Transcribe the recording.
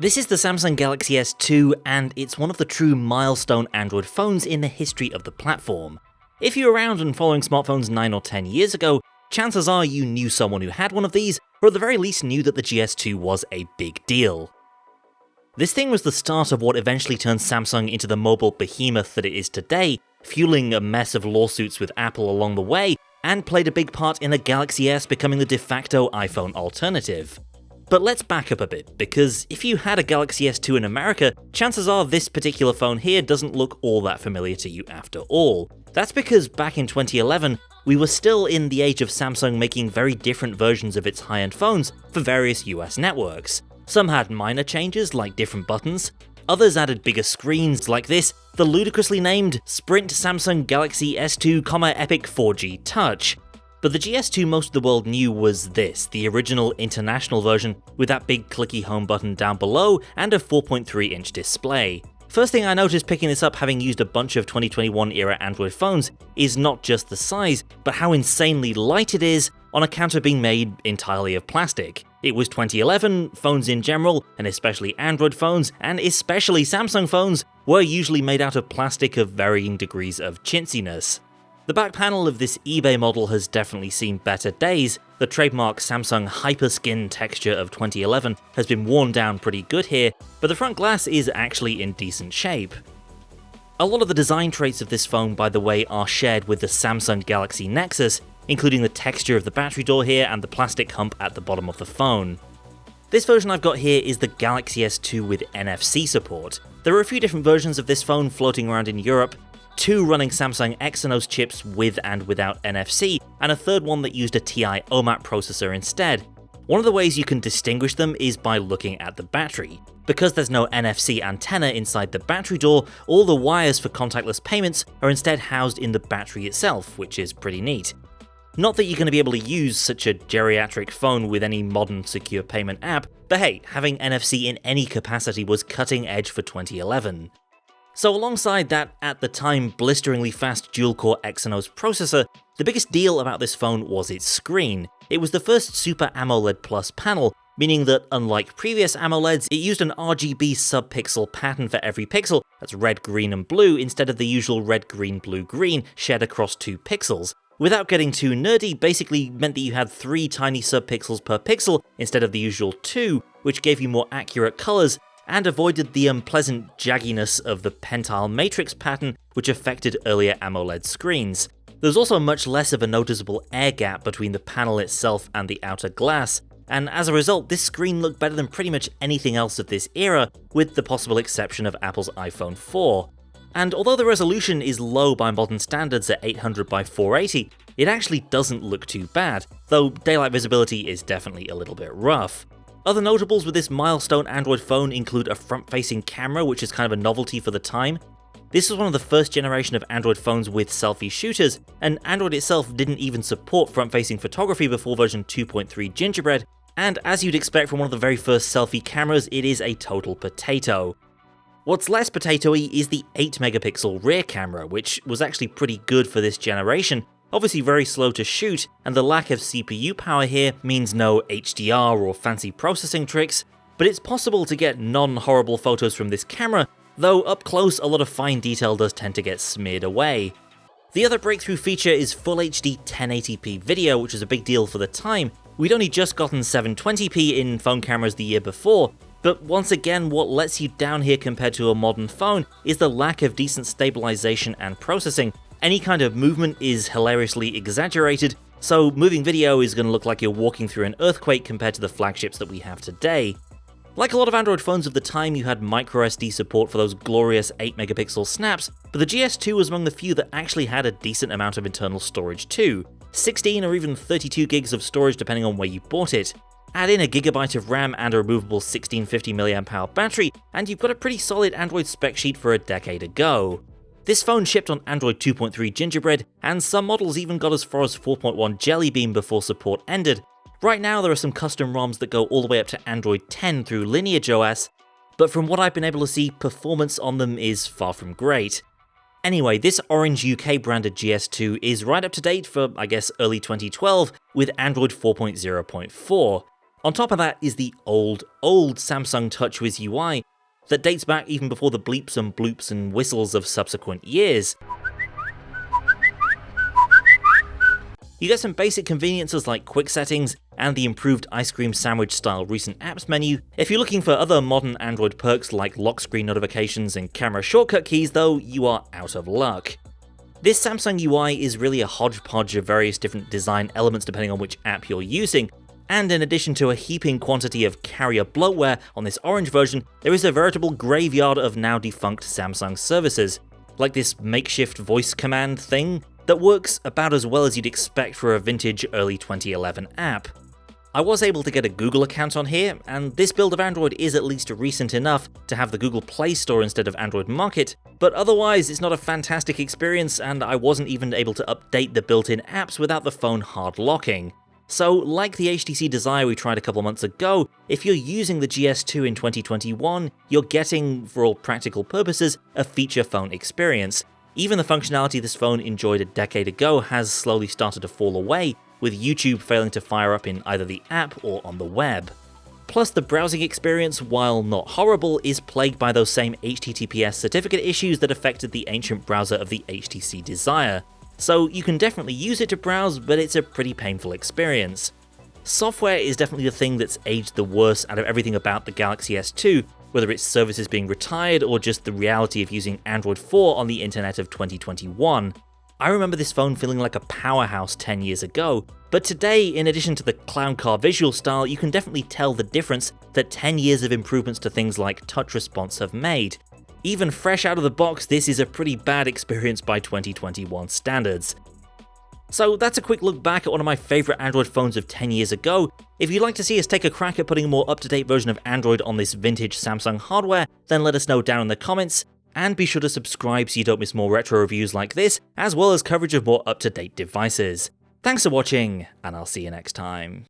This is the Samsung Galaxy S2, and it's one of the true milestone Android phones in the history of the platform. If you were around and following smartphones 9 or 10 years ago, chances are you knew someone who had one of these, or at the very least knew that the GS2 was a big deal. This thing was the start of what eventually turned Samsung into the mobile behemoth that it is today, fueling a mess of lawsuits with Apple along the way, and played a big part in the Galaxy S becoming the de facto iPhone alternative. But let's back up a bit, because if you had a Galaxy S2 in America, chances are this particular phone here doesn't look all that familiar to you after all. That's because back in 2011, we were still in the age of Samsung making very different versions of its high-end phones for various US networks. Some had minor changes, like different buttons. Others added bigger screens, like this, the ludicrously named Sprint Samsung Galaxy S2, Epic 4G Touch. But the GS2 most of the world knew was this, the original international version with that big clicky home button down below and a 4.3-inch display. First thing I noticed picking this up, having used a bunch of 2021 era Android phones, is not just the size, but how insanely light it is on account of being made entirely of plastic. It was 2011, phones in general, and especially Android phones, and especially Samsung phones, were usually made out of plastic of varying degrees of chintziness. The back panel of this eBay model has definitely seen better days. The trademark Samsung Hyperskin texture of 2011 has been worn down pretty good here, but the front glass is actually in decent shape. A lot of the design traits of this phone, by the way, are shared with the Samsung Galaxy Nexus, including the texture of the battery door here and the plastic hump at the bottom of the phone. This version I've got here is the Galaxy S2 with NFC support. There are a few different versions of this phone floating around in Europe, 2 running Samsung Exynos chips with and without NFC, and a third one that used a TI OMAP processor instead. One of the ways you can distinguish them is by looking at the battery. Because there's no NFC antenna inside the battery door, all the wires for contactless payments are instead housed in the battery itself, which is pretty neat. Not that you're going to be able to use such a geriatric phone with any modern secure payment app, but hey, having NFC in any capacity was cutting edge for 2011. So alongside that, at the time, blisteringly fast dual-core Exynos processor, the biggest deal about this phone was its screen. It was the first Super AMOLED Plus panel, meaning that unlike previous AMOLEDs, it used an RGB sub-pixel pattern for every pixel, that's red, green, and blue, instead of the usual red, green, blue, green shared across 2 pixels. Without getting too nerdy, basically meant that you had 3 tiny sub-pixels per pixel instead of the usual 2, which gave you more accurate colours, and avoided the unpleasant jagginess of the pentile matrix pattern which affected earlier AMOLED screens. There was also much less of a noticeable air gap between the panel itself and the outer glass, and as a result this screen looked better than pretty much anything else of this era, with the possible exception of Apple's iPhone 4. And although the resolution is low by modern standards at 800 by 480, it actually doesn't look too bad, though daylight visibility is definitely a little bit rough. Other notables with this milestone Android phone include a front-facing camera, which is kind of a novelty for the time. This was one of the first generation of Android phones with selfie shooters, and Android itself didn't even support front-facing photography before version 2.3 Gingerbread, and as you'd expect from one of the very first selfie cameras, it is a total potato. What's less potatoey is the 8-megapixel rear camera, which was actually pretty good for this generation, obviously very slow to shoot, and the lack of CPU power here means no HDR or fancy processing tricks, but it's possible to get non-horrible photos from this camera, though up close a lot of fine detail does tend to get smeared away. The other breakthrough feature is Full HD 1080p video, which is a big deal for the time. We'd only just gotten 720p in phone cameras the year before, but once again what lets you down here compared to a modern phone is the lack of decent stabilization and processing. Any kind of movement is hilariously exaggerated, so moving video is going to look like you're walking through an earthquake compared to the flagships that we have today. Like a lot of Android phones of the time, you had microSD support for those glorious 8-megapixel snaps, but the GS2 was among the few that actually had a decent amount of internal storage too. 16 or even 32 gigs of storage depending on where you bought it. Add in a gigabyte of RAM and a removable 1650 mAh battery, and you've got a pretty solid Android spec sheet for a decade ago. This phone shipped on Android 2.3 Gingerbread, and some models even got as far as 4.1 Jelly Bean before support ended. Right now there are some custom ROMs that go all the way up to Android 10 through Lineage OS, but from what I've been able to see, performance on them is far from great. Anyway, this Orange UK branded GS2 is right up to date for, I guess, early 2012 with Android 4.0.4. On top of that is the old Samsung TouchWiz UI that dates back even before the bleeps and bloops and whistles of subsequent years. You get some basic conveniences like quick settings and the improved ice cream sandwich style recent apps menu. If you're looking for other modern Android perks like lock screen notifications and camera shortcut keys though, you are out of luck. This Samsung UI is really a hodgepodge of various different design elements depending on which app you're using, and in addition to a heaping quantity of carrier bloatware on this orange version, there is a veritable graveyard of now defunct Samsung services, like this makeshift voice command thing that works about as well as you'd expect for a vintage early 2011 app. I was able to get a Google account on here, and this build of Android is at least recent enough to have the Google Play Store instead of Android Market, but otherwise it's not a fantastic experience and I wasn't even able to update the built-in apps without the phone hard locking. So, like the HTC Desire we tried a couple months ago, if you're using the GS2 in 2021, you're getting, for all practical purposes, a feature phone experience. Even the functionality this phone enjoyed a decade ago has slowly started to fall away, with YouTube failing to fire up in either the app or on the web. Plus, the browsing experience, while not horrible, is plagued by those same HTTPS certificate issues that affected the ancient browser of the HTC Desire. So you can definitely use it to browse, but it's a pretty painful experience. Software is definitely the thing that's aged the worst out of everything about the Galaxy S2, whether it's services being retired or just the reality of using Android 4 on the internet of 2021. I remember this phone feeling like a powerhouse 10 years ago, but today, in addition to the clown car visual style, you can definitely tell the difference that 10 years of improvements to things like touch response have made. Even fresh out of the box, this is a pretty bad experience by 2021 standards. So that's a quick look back at one of my favourite Android phones of 10 years ago. If you'd like to see us take a crack at putting a more up-to-date version of Android on this vintage Samsung hardware, then let us know down in the comments, and be sure to subscribe so you don't miss more retro reviews like this, as well as coverage of more up-to-date devices. Thanks for watching, and I'll see you next time.